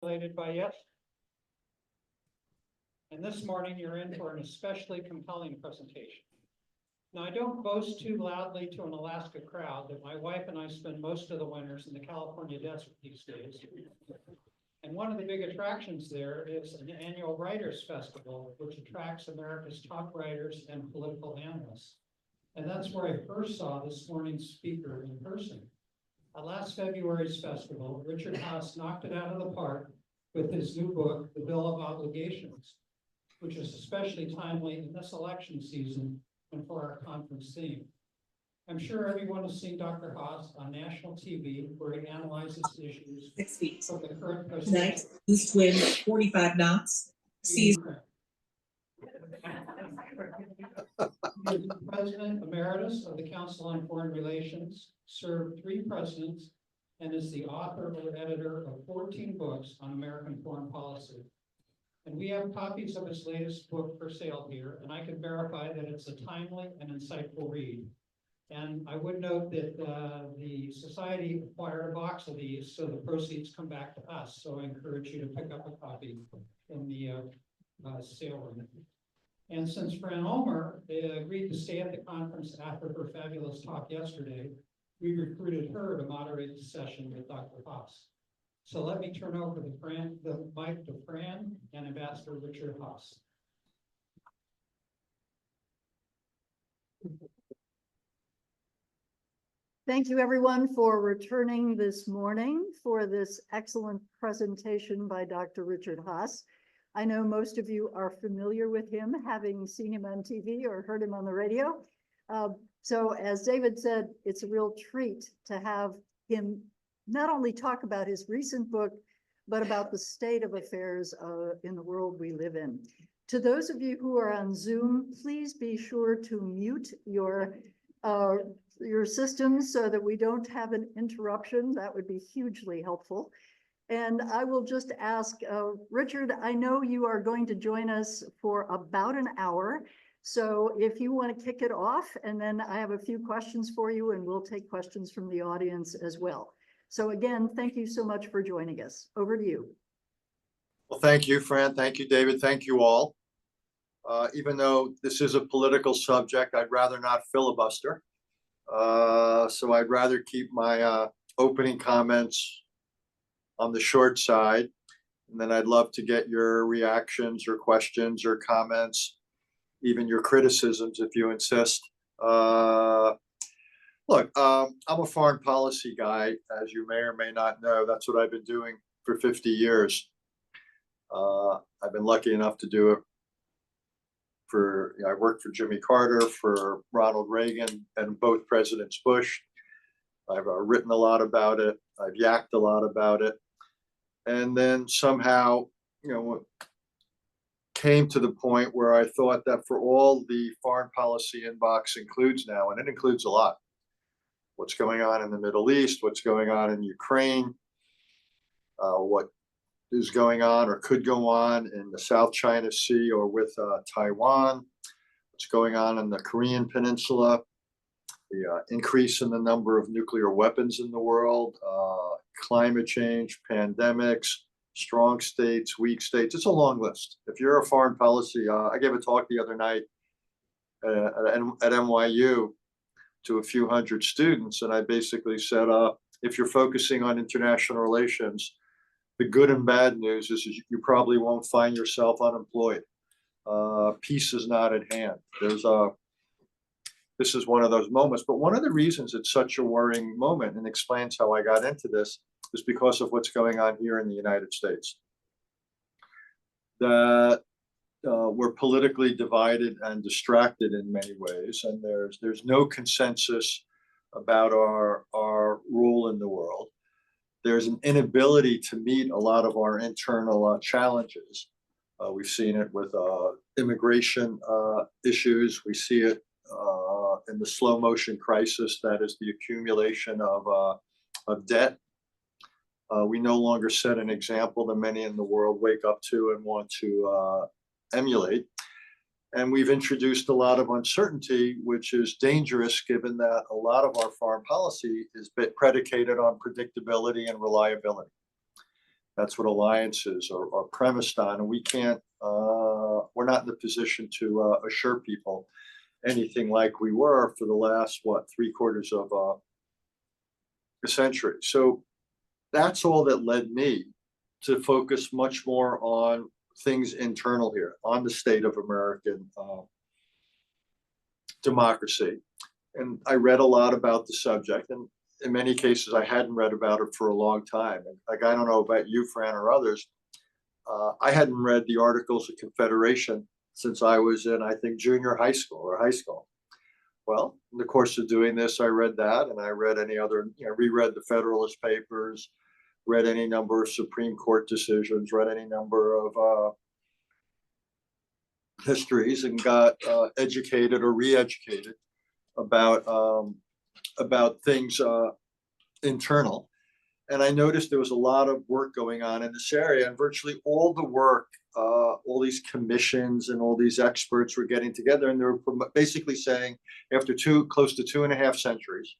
Related by yes. And this morning you're in for an especially compelling presentation. Now, I don't boast too loudly to an Alaska crowd that my wife and I spend most of the winters in the California desert these days. And one of the big attractions there is an annual Writers Festival, which attracts America's top writers and political analysts. And that's where I first saw this morning's speaker in person. At last February's festival, Richard Haas knocked it out of the park with his new book, The Bill of Obligations, which is especially timely in this election season and for our conference theme. I'm sure everyone has seen Dr. Haas on national TV, where he analyzes issues 6 feet. from the current Tonight, east wind 45 knots. Seas. He is President Emeritus of the Council on Foreign Relations, served 3 presidents, and is the author or editor of 14 books on American foreign policy. And we have copies of his latest book for sale here, and I can verify that it's a timely and insightful read. And I would note that the Society acquired a box of these, so the proceeds come back to us. So I encourage you to pick up a copy in the sale room. And since Fran Ulmer agreed to stay at the conference after her fabulous talk yesterday, we recruited her to moderate the session with Dr. Haas. So let me turn over the mic to Fran and Ambassador Richard Haas. Thank you, everyone, for returning this morning for this excellent presentation by Dr. Richard Haas. I know most of you are familiar with him, having seen him on TV or heard him on the radio. So as David said, it's a real treat to have him not only talk about his recent book, but about the state of affairs in the world we live in. To those of you who are on Zoom, please be sure to mute your systems so that we don't have an interruption. That would be hugely helpful. And I will just ask, Richard, I know you are going to join us for about an hour. So if you want to kick it off, and then I have a few questions for you, and we'll take questions from the audience as well. So again, thank you so much for joining us. Over to you. Well, thank you, Fran. Thank you, David. Thank you all. Even though this is a political subject, I'd rather not filibuster. So I'd rather keep my opening comments on the short side. And then I'd love to get your reactions or questions or comments, even your criticisms if you insist. Look, I'm a foreign policy guy, as you may or may not know. That's what I've been doing for 50 years. I've been lucky enough to do it I worked for Jimmy Carter, for Ronald Reagan, and both Presidents Bush. I've written a lot about it. I've yacked a lot about it. And then somehow, came to the point where I thought that for all the foreign policy inbox includes now, and it includes a lot, what's going on in the Middle East, what's going on in Ukraine, what is going on or could go on in the South China Sea or with Taiwan, what's going on in the Korean Peninsula, the increase in the number of nuclear weapons in the world, climate change, pandemics, strong states, weak states. It's a long list. If you're a foreign policy, I gave a talk the other night at NYU to a few hundred students, and I basically said, if you're focusing on international relations, the good and bad news is you probably won't find yourself unemployed. Peace is not at hand. This is one of those moments, but one of the reasons it's such a worrying moment, and explains how I got into this, is because of what's going on here in the United States. That we're politically divided and distracted in many ways, and there's no consensus about our role in the world. There's an inability to meet a lot of our internal challenges. We've seen it with immigration issues. We see it in the slow motion crisis that is the accumulation of debt. We no longer set an example that many in the world wake up to and want to emulate. And we've introduced a lot of uncertainty, which is dangerous given that a lot of our foreign policy is predicated on predictability and reliability. That's what alliances are premised on, and we can't. We're not in the position to assure people anything like we were for the last three-quarters of a century. So that's all that led me to focus much more on things internal here, on the state of American democracy. And I read a lot about the subject, and in many cases, I hadn't read about it for a long time. And like, I don't know about you, Fran, or others, I hadn't read the Articles of Confederation since I was in, I think, junior high school or high school. Well, in the course of doing this, I read that, and I read any other, reread the Federalist Papers, read any number of Supreme Court decisions, read any number of histories, and got educated or re-educated about things internal. And I noticed there was a lot of work going on in this area, and virtually all the work, all these commissions and all these experts were getting together, and they were basically saying, after close to 2.5 centuries,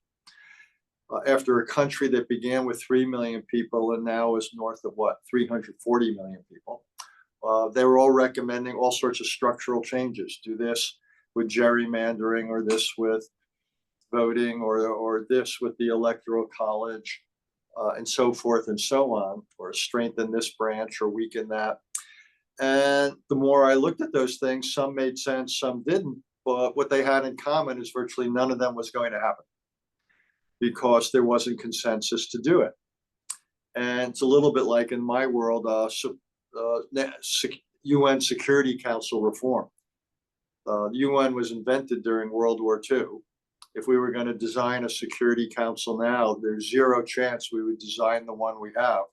after a country that began with 3 million people and now is north of 340 million people, they were all recommending all sorts of structural changes. Do this with gerrymandering, or this with voting, or this with the electoral college, and so forth and so on, or strengthen this branch or weaken that. And the more I looked at those things, some made sense, some didn't. But what they had in common is virtually none of them was going to happen, because there wasn't consensus to do it. And it's a little bit like in my world, UN Security Council reform. The UN was invented during World War II. If we were going to design a Security Council now, there's zero chance we would design the one we have,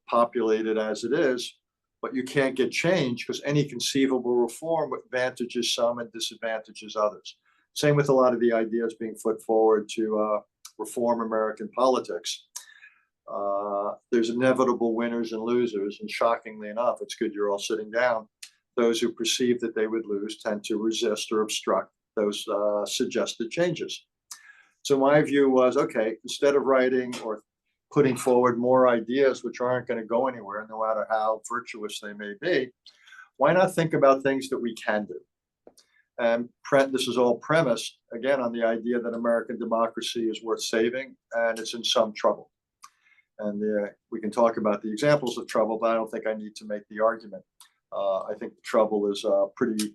populated as it is. But you can't get change, because any conceivable reform advantages some and disadvantages others. Same with a lot of the ideas being put forward to reform American politics. There's inevitable winners and losers, and shockingly enough, it's good you're all sitting down. Those who perceive that they would lose tend to resist or obstruct those suggested changes. So my view was, okay, instead of writing or putting forward more ideas which aren't going to go anywhere, no matter how virtuous they may be, why not think about things that we can do? And this is all premised, again, on the idea that American democracy is worth saving, and it's in some trouble. And we can talk about the examples of trouble, but I don't think I need to make the argument. I think the trouble is pretty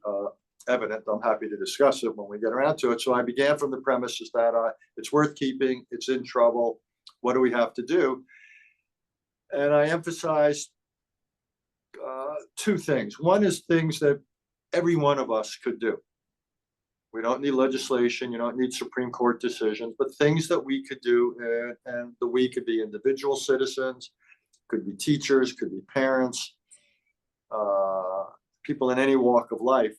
evident. I'm happy to discuss it when we get around to it. So I began from the premises that it's worth keeping, it's in trouble. What do we have to do? And I emphasized two things. One is things that every one of us could do. We don't need legislation. You don't need Supreme Court decisions, but things that we could do, and the we could be individual citizens, could be teachers, could be parents, people in any walk of life,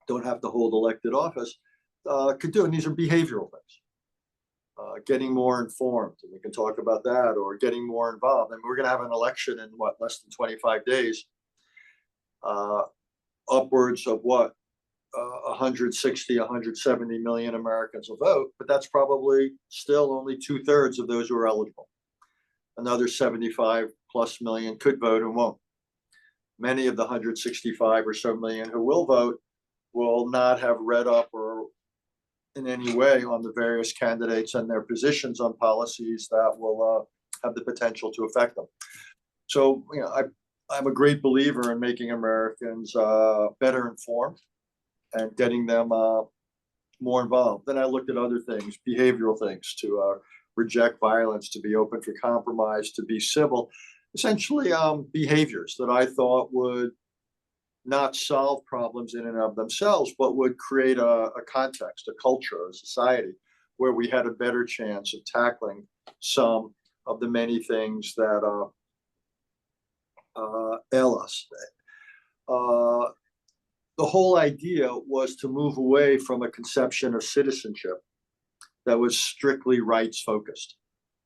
don't have to hold elected office, could do. And these are behavioral things. Getting more informed, and we can talk about that, or getting more involved. And we're going to have an election in less than 25 days. Upwards of 160, 170 million Americans will vote, but that's probably still only 2/3 of those who are eligible. Another 75+ million could vote and won't. Many of the 165 or so million who will vote will not have read up or in any way on the various candidates and their positions on policies that will have the potential to affect them. So, I'm a great believer in making Americans better informed and getting them more involved. Then I looked at other things, behavioral things, to reject violence, to be open for compromise, to be civil. Essentially, behaviors that I thought would not solve problems in and of themselves, but would create a context, a culture, a society where we had a better chance of tackling some of the many things that ail us. The whole idea was to move away from a conception of citizenship that was strictly rights focused.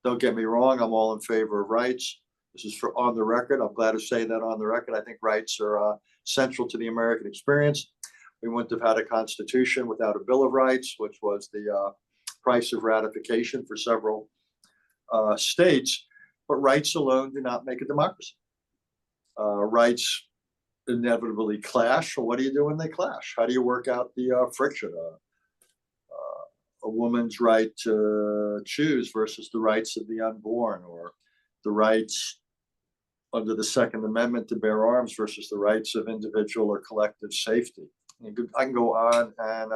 Don't get me wrong, I'm all in favor of rights. This is on the record. I'm glad to say that on the record. I think rights are central to the American experience. We wouldn't have had a constitution without a Bill of Rights, which was the price of ratification for several states. but rights alone do not make a democracy. Rights inevitably clash. So what do you do when they clash? How do you work out the friction? A woman's right to choose versus the rights of the unborn, or the rights under the Second Amendment to bear arms versus the rights of individual or collective safety. I can go on and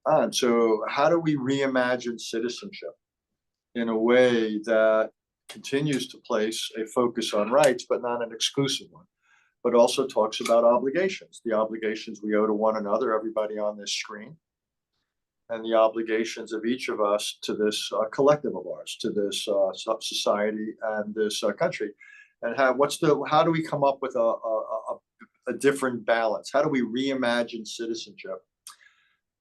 on. So how do we reimagine citizenship in a way that continues to place a focus on rights, but not an exclusive one, but also talks about obligations, the obligations we owe to one another, everybody on this screen, and the obligations of each of us to this collective of ours, to this society and this country, and how do we come up with a different balance? How do we reimagine citizenship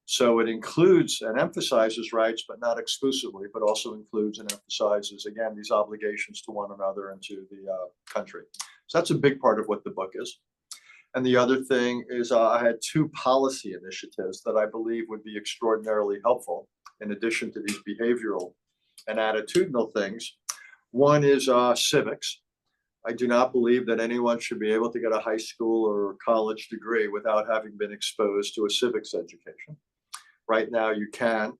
so it includes and emphasizes rights, but not exclusively, but also includes and emphasizes, again, these obligations to one another and to the country. So that's a big part of what the book is. And the other thing is I had 2 policy initiatives that I believe would be extraordinarily helpful in addition to these behavioral and attitudinal things. One is civics. I do not believe that anyone should be able to get a high school or college degree without having been exposed to a civics education. Right now you can.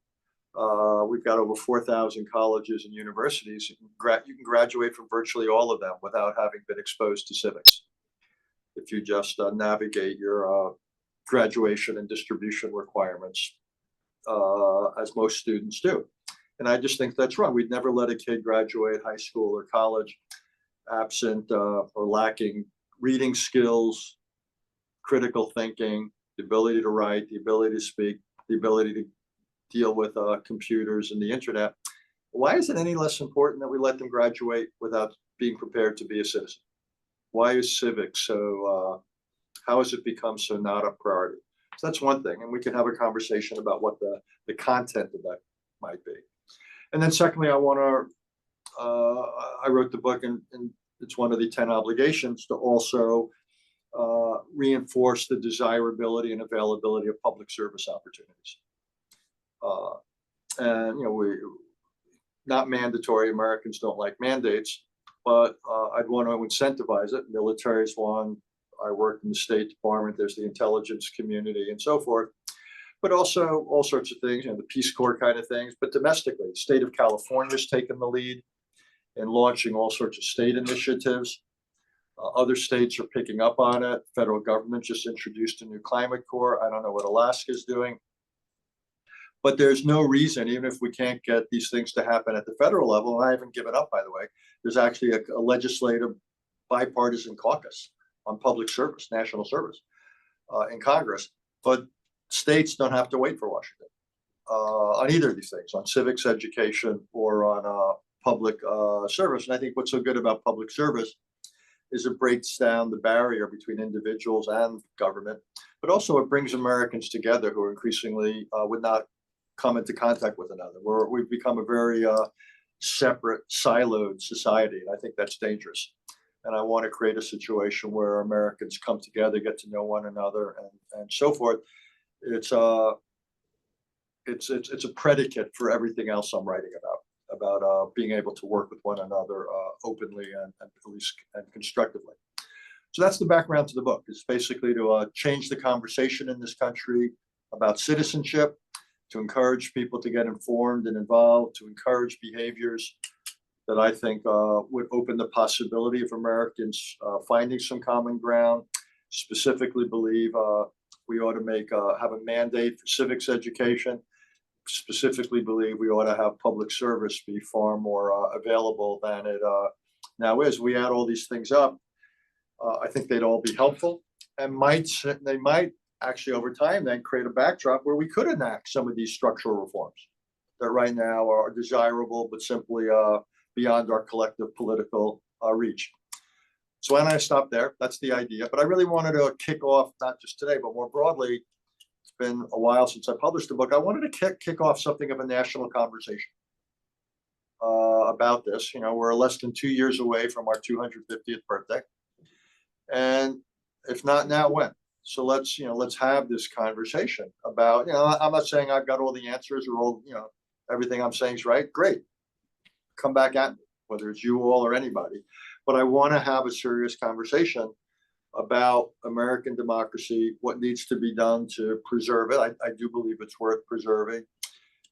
We've got over 4,000 colleges and universities. You can graduate from virtually all of them without having been exposed to civics, if you just navigate your graduation and distribution requirements, as most students do. And I just think that's wrong. We'd never let a kid graduate high school or college absent or lacking reading skills, critical thinking, the ability to write, the ability to speak, the ability to deal with computers and the internet. Why is it any less important that we let them graduate without being prepared to be a citizen? Why is civics so, how has it become so not a priority? So that's one thing, and we can have a conversation about what the content of that might be. And then secondly, I wrote the book, and it's one of the 10 obligations to also reinforce the desirability and availability of public service opportunities. And, not mandatory. Americans don't like mandates, but I'd want to incentivize it. Military is one. I work in the State Department. There's the intelligence community and so forth, but also all sorts of things, the Peace Corps kind of things. But domestically, the state of California has taken the lead in launching all sorts of state initiatives. Other states are picking up on it. Federal government just introduced a new climate corps. I don't know what Alaska is doing. But there's no reason, even if we can't get these things to happen at the federal level, and I haven't given up, by the way, there's actually a legislative bipartisan caucus on public service, national service in Congress. But states don't have to wait for Washington on either of these things, on civics education or on public service. And I think what's so good about public service is it breaks down the barrier between individuals and government, but also it brings Americans together who are increasingly would not come into contact with another. We've become a very separate, siloed society, and I think that's dangerous. And I want to create a situation where Americans come together, get to know one another, and so forth. It's a predicate for everything else I'm writing about being able to work with one another openly and at least and constructively. So that's the background to the book. It's basically to change the conversation in this country about citizenship, to encourage people to get informed and involved, to encourage behaviors that I think would open the possibility of Americans finding some common ground. Specifically believe we ought to have a mandate for civics education. Specifically believe we ought to have public service be far more available than it now is. We add all these things up. I think they'd all be helpful, and they might actually over time then create a backdrop where we could enact some of these structural reforms that right now are desirable, but simply beyond our collective political reach. So why don't I stop there? That's the idea. But I really wanted to kick off, not just today, but more broadly. It's been a while since I published a book. I wanted to kick off something of a national conversation about this. We're less than 2 years away from our 250th birthday. And if not now, when? So let's have this conversation about, I'm not saying I've got all the answers or all, everything I'm saying is right. Great. Come back at me. whether it's you all or anybody. But I want to have a serious conversation about American democracy, what needs to be done to preserve it. I do believe it's worth preserving.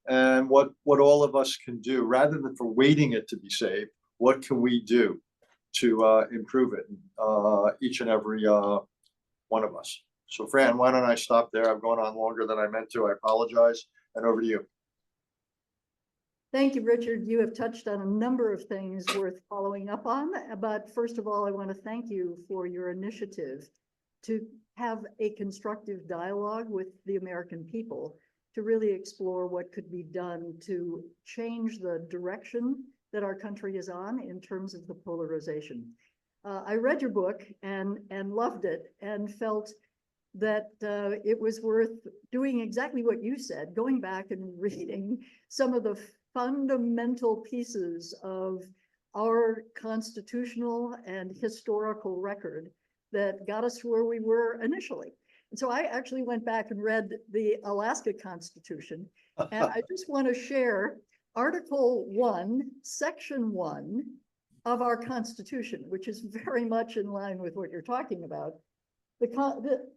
And what all of us can do, rather than for waiting it to be saved, what can we do to improve it, each and every one of us. So Fran, why don't I stop there? I've gone on longer than I meant to. I apologize. And over to you. Thank you, Richard. You have touched on a number of things worth following up on. But first of all, I want to thank you for your initiative to have a constructive dialogue with the American people to really explore what could be done to change the direction that our country is on in terms of the polarization. I read your book and loved it and felt that it was worth doing exactly what you said, going back and reading some of the fundamental pieces of our constitutional and historical record that got us where we were initially. And so I actually went back and read the Alaska Constitution, and I just want to share Article 1, Section 1 of our Constitution, which is very much in line with what you're talking about.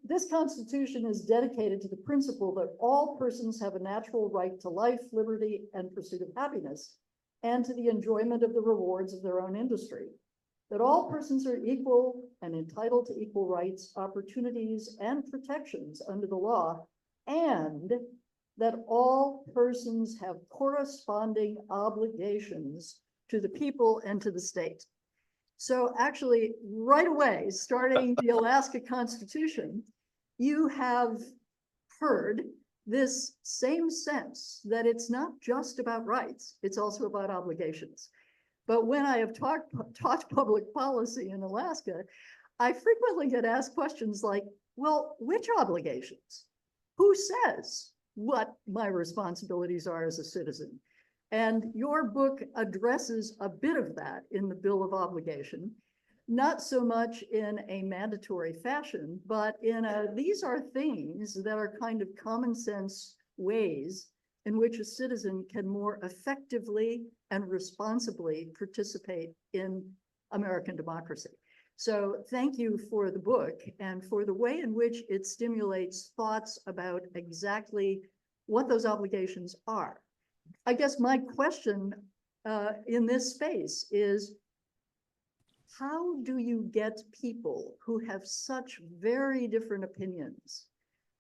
This Constitution is dedicated to the principle that all persons have a natural right to life, liberty, and pursuit of happiness, and to the enjoyment of the rewards of their own industry. That all persons are equal and entitled to equal rights, opportunities, and protections under the law, and that all persons have corresponding obligations to the people and to the state. So actually, right away, starting the Alaska Constitution, you have heard this same sense that it's not just about rights, it's also about obligations. But when I have taught public policy in Alaska, I frequently get asked questions like, well, which obligations? Who says what my responsibilities are as a citizen? And your book addresses a bit of that in the Bill of Obligation, not so much in a mandatory fashion, but in these are things that are kind of common sense ways in which a citizen can more effectively and responsibly participate in American democracy. So thank you for the book and for the way in which it stimulates thoughts about exactly what those obligations are. I guess my question in this space is, how do you get people who have such very different opinions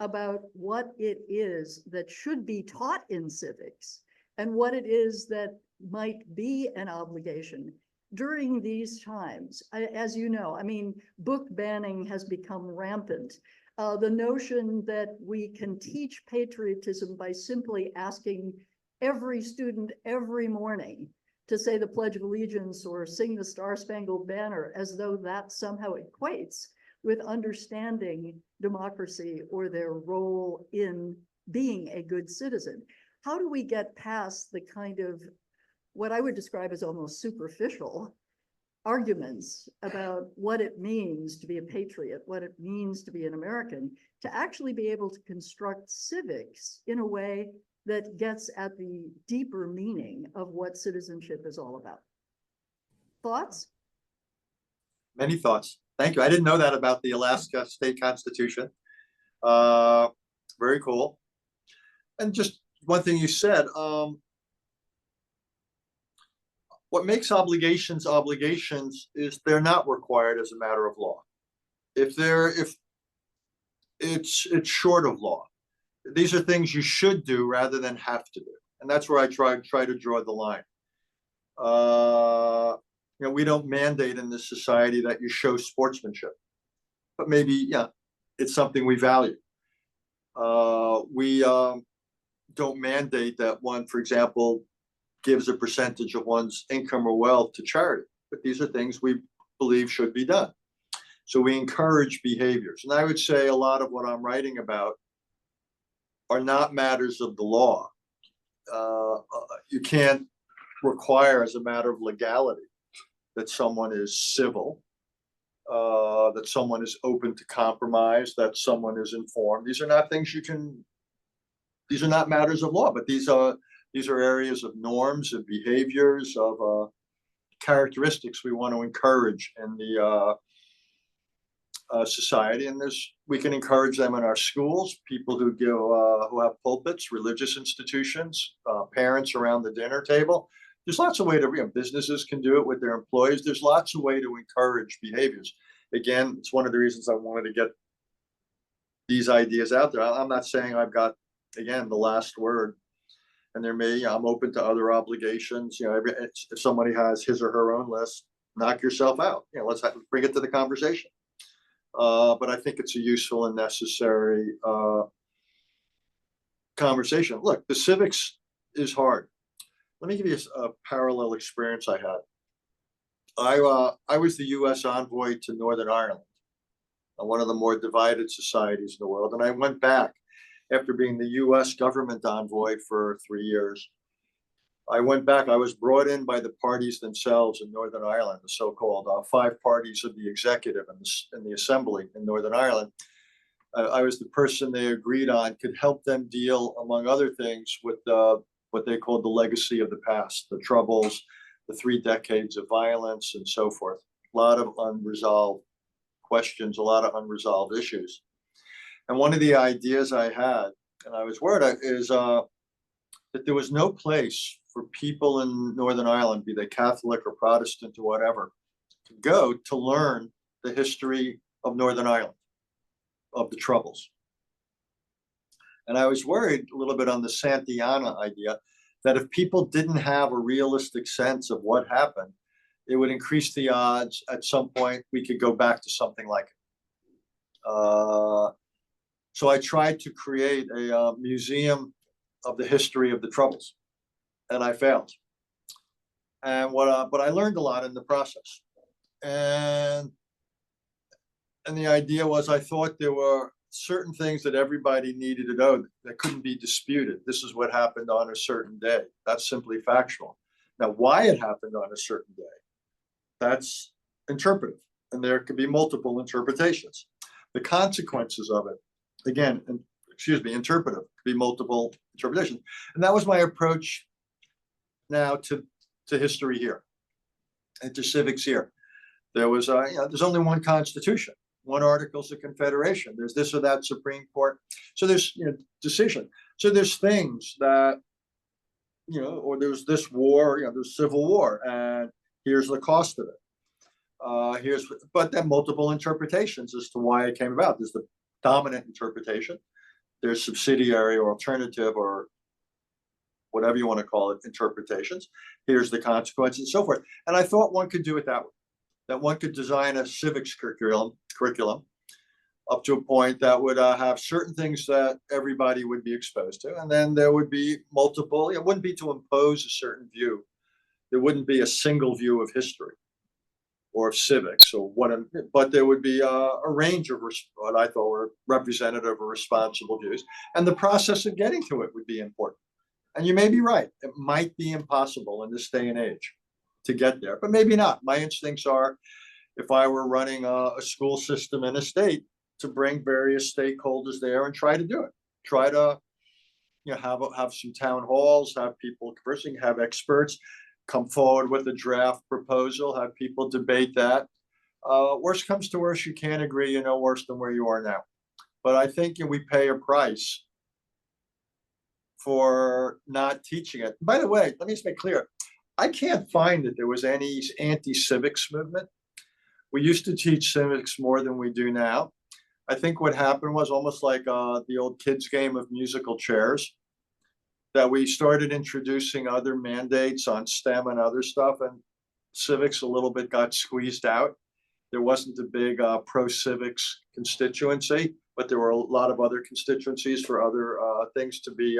about what it is that should be taught in civics and what it is that might be an obligation during these times? As you know, I mean, book banning has become rampant. The notion that we can teach patriotism by simply asking every student every morning to say the Pledge of Allegiance or sing the Star-Spangled Banner, as though that somehow equates with understanding democracy or their role in being a good citizen. How do we get past the kind of what I would describe as almost superficial arguments about what it means to be a patriot, what it means to be an American, to actually be able to construct civics in a way that gets at the deeper meaning of what citizenship is all about? Thoughts? Many thoughts. Thank you. I didn't know that about the Alaska State Constitution. Very cool. And just one thing you said, what makes obligations is they're not required as a matter of law. If it's short of law. These are things you should do rather than have to do. And that's where I try to draw the line. We don't mandate in this society that you show sportsmanship, but maybe, yeah, it's something we value. We don't mandate that one, for example, gives a percentage of one's income or wealth to charity, but these are things we believe should be done. So we encourage behaviors. And I would say a lot of what I'm writing about are not matters of the law. You can't require as a matter of legality that someone is civil, that someone is open to compromise, that someone is informed. These are not things these are not matters of law, but these are areas of norms and behaviors of characteristics we want to encourage in the society, and we can encourage them in our schools, people who give who have pulpits, religious institutions, parents around the dinner table. There's lots of ways to, businesses can do it with their employees. There's lots of ways to encourage behaviors. Again, it's one of the reasons I wanted to get these ideas out there. I'm not saying I've got, again, the last word, and there may, I'm open to other obligations. If somebody has his or her own list, knock yourself out. Let's bring it to the conversation. But I think it's a useful and necessary conversation. Look, the civics is hard. Let me give you a parallel experience I had. I was the U.S. envoy to Northern Ireland, one of the more divided societies in the world. And I went back after being the U.S. government envoy for 3 years. I went back. I was brought in by the parties themselves in Northern Ireland, the so-called 5 parties of the executive and the assembly in Northern Ireland. I was the person they agreed on could help them deal, among other things, with what they called the legacy of the past, the troubles, the 3 decades of violence, and so forth. A lot of unresolved questions, a lot of unresolved issues. And one of the ideas I had, and I was worried, is that there was no place for people in Northern Ireland, be they Catholic or Protestant or whatever, to go to learn the history of Northern Ireland, of the Troubles. And I was worried a little bit on the Santayana idea that if people didn't have a realistic sense of what happened, it would increase the odds at some point we could go back to something like it. So I tried to create a museum of the history of the Troubles, and I failed. And but I learned a lot in the process. And the idea was, I thought there were certain things that everybody needed to know that couldn't be disputed. This is what happened on a certain day. That's simply factual. Now, why it happened on a certain day, that's interpretive, and there could be multiple interpretations. The consequences of it, again, interpretive, could be multiple interpretations. And that was my approach now to history here and to civics here. There was, there's only one Constitution, one Articles of Confederation. There's this or that Supreme Court. So there's, decision. So there's things that, or there's this war, there's Civil War, and here's the cost of it. But then multiple interpretations as to why it came about. There's the dominant interpretation. There's subsidiary or alternative or whatever you want to call it, interpretations. Here's the consequences and so forth. And I thought one could do it that way, that one could design a civics curriculum up to a point that would have certain things that everybody would be exposed to. And then there would be multiple, it wouldn't be to impose a certain view. There wouldn't be a single view of history or of civics, or but there would be a range of what I thought were representative or responsible views. And the process of getting to it would be important. And you may be right. It might be impossible in this day and age to get there, but maybe not. My instincts are, if I were running a school system in a state, to bring various stakeholders there and try to do it. Try to, have some town halls, have people conversing, have experts come forward with a draft proposal, have people debate that. Worst comes to worst, you can't agree, worse than where you are now. But I think we pay a price for not teaching it. By the way, let me just make clear, I can't find that there was any anti-civics movement. We used to teach civics more than we do now. I think what happened was almost like the old kids game of musical chairs, that we started introducing other mandates on STEM and other stuff, and civics a little bit got squeezed out. There wasn't a big pro-civics constituency, but there were a lot of other constituencies for other things to be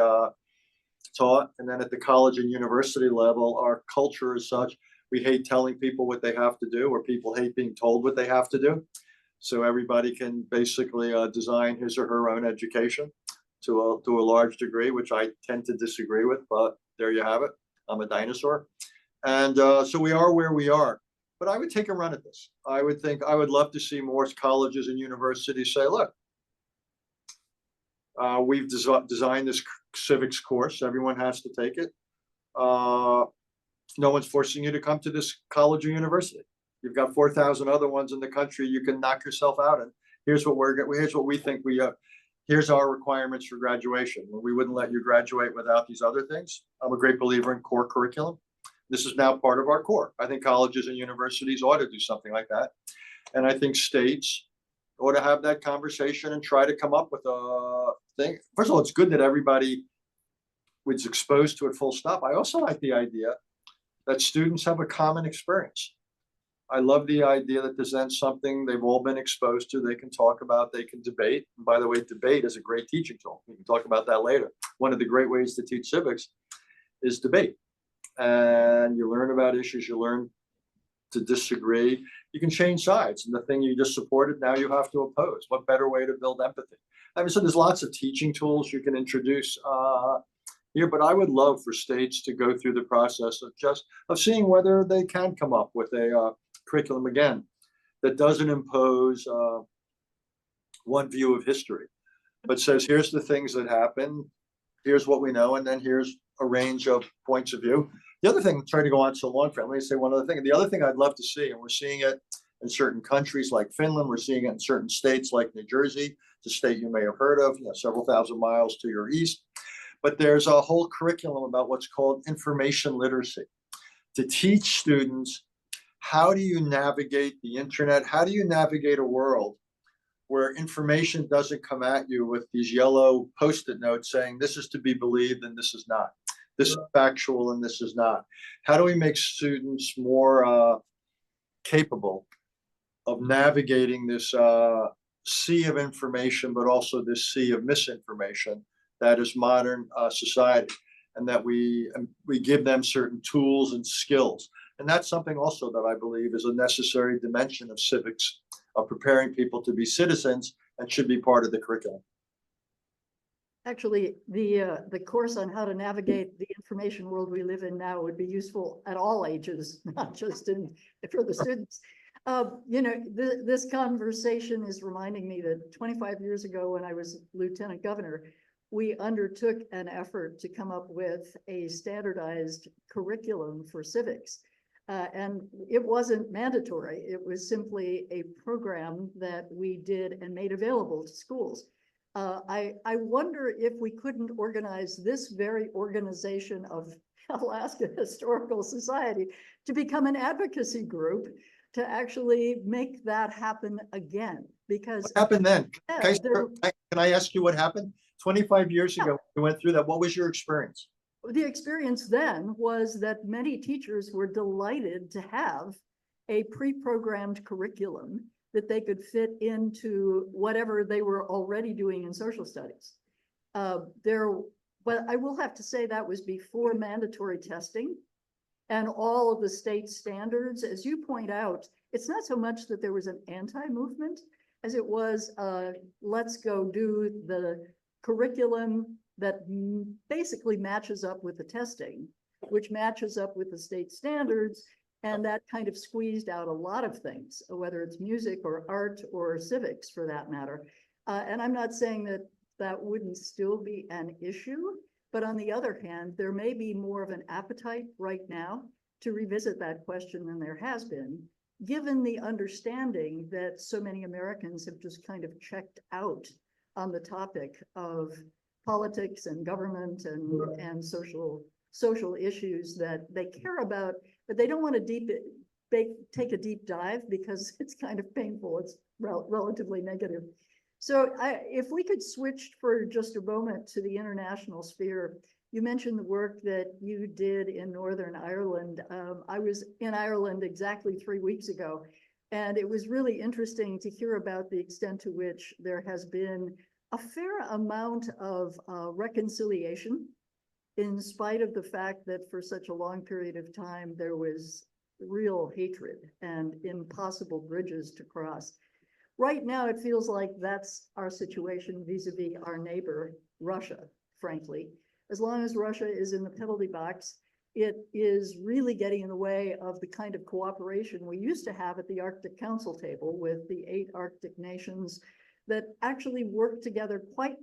taught. And then at the college and university level, our culture is such, we hate telling people what they have to do, or people hate being told what they have to do. So everybody can basically design his or her own education to a large degree, which I tend to disagree with, but there you have it. I'm a dinosaur. And so we are where we are. But I would take a run at this. I would love to see more colleges and universities say, look, we've designed this civics course. Everyone has to take it. No one's forcing you to come to this college or university. You've got 4,000 other ones in the country you can knock yourself out in. Here's what we think here's our requirements for graduation. We wouldn't let you graduate without these other things. I'm a great believer in core curriculum. This is now part of our core. I think colleges and universities ought to do something like that. And I think states ought to have that conversation and try to come up with a thing. First of all, it's good that everybody was exposed to it full stop. I also like the idea that students have a common experience. I love the idea that there's then something they've all been exposed to, they can talk about, they can debate. And by the way, debate is a great teaching tool. We can talk about that later. One of the great ways to teach civics is debate. And you learn about issues, you learn to disagree. You can change sides. And the thing you just supported, now you have to oppose. What better way to build empathy? I mean, so there's lots of teaching tools you can introduce here, but I would love for states to go through the process of seeing whether they can come up with a curriculum again that doesn't impose one view of history, but says here's the things that happen, here's what we know, and then here's a range of points of view. The other thing, trying to go on so long, let me say one other thing. The other thing I'd love to see, and we're seeing it in certain countries like Finland, we're seeing it in certain states like New Jersey, the state you may have heard of, several thousand miles to your east. But there's a whole curriculum about what's called information literacy, to teach students how do you navigate the internet? How do you navigate a world where information doesn't come at you with these yellow Post-it notes saying this is to be believed and this is not. This is factual and this is not. How do we make students more capable of navigating this sea of information, but also this sea of misinformation that is modern society, and that we give them certain tools and skills. And that's something also that I believe is a necessary dimension of civics, of preparing people to be citizens, and should be part of the curriculum. Actually, the course on how to navigate the information world we live in now would be useful at all ages, not just for the students. This conversation is reminding me that 25 years ago, when I was lieutenant governor, we undertook an effort to come up with a standardized curriculum for civics. And it wasn't mandatory. It was simply a program that we did and made available to schools. I wonder if we couldn't organize this very organization of Alaska Historical Society to become an advocacy group to actually make that happen again. Because what happened then? Can I ask you what happened? 25 years ago, we went through that. What was your experience? The experience then was that many teachers were delighted to have a pre-programmed curriculum that they could fit into whatever they were already doing in social studies. But I will have to say that was before mandatory testing and all of the state standards. As you point out, it's not so much that there was an anti-movement as it was, let's go do the curriculum that basically matches up with the testing, which matches up with the state standards. And that kind of squeezed out a lot of things, whether it's music or art or civics for that matter. And I'm not saying that that wouldn't still be an issue, but on the other hand, there may be more of an appetite right now to revisit that question than there has been, given the understanding that so many Americans have just kind of checked out on the topic of politics and government and social issues that they care about, but they don't want to take a deep dive because it's kind of painful. It's relatively negative. So if we could switch for just a moment to the international sphere, you mentioned the work that you did in Northern Ireland. I was in Ireland exactly 3 weeks ago, and it was really interesting to hear about the extent to which there has been a fair amount of reconciliation, in spite of the fact that for such a long period of time, there was real hatred and impossible bridges to cross. Right now, it feels like that's our situation vis-a-vis our neighbor, Russia, frankly. As long as Russia is in the penalty box, it is really getting in the way of the kind of cooperation we used to have at the Arctic Council table with the 8 Arctic nations that actually work together quite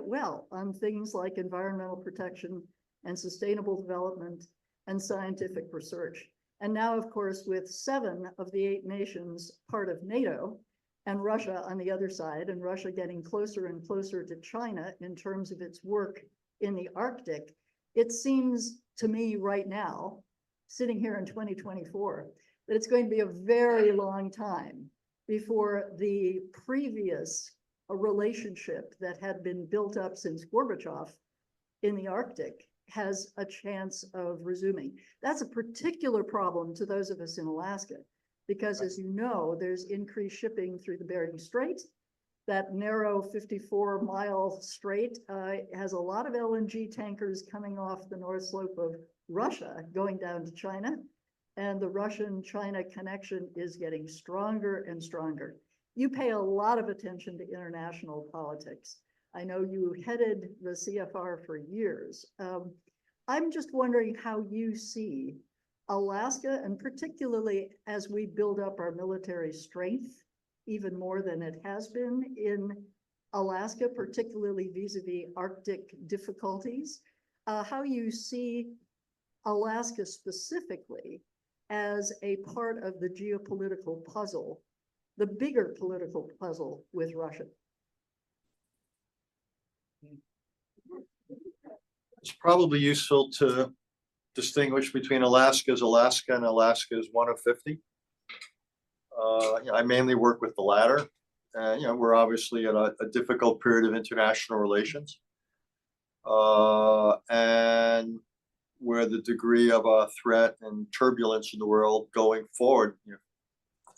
well on things like environmental protection and sustainable development and scientific research. And now, of course, with 7 of the 8 nations part of NATO and Russia on the other side, and Russia getting closer and closer to China in terms of its work in the Arctic, it seems to me right now, sitting here in 2024, that it's going to be a very long time before the previous relationship that had been built up since Gorbachev in the Arctic has a chance of resuming. That's a particular problem to those of us in Alaska, because as you know, there's increased shipping through the Bering Strait. That narrow 54-mile strait has a lot of LNG tankers coming off the north slope of Russia going down to China. And the Russian-China connection is getting stronger and stronger. You pay a lot of attention to international politics. I know you headed the CFR for years. I'm just wondering how you see Alaska, and particularly as we build up our military strength, even more than it has been in Alaska, particularly vis-a-vis Arctic difficulties, how you see Alaska specifically as a part of the geopolitical puzzle, the bigger political puzzle with Russia. It's probably useful to distinguish between Alaska as Alaska and Alaska as one of 50. I mainly work with the latter. We're obviously at a difficult period of international relations. And where the degree of threat and turbulence in the world going forward,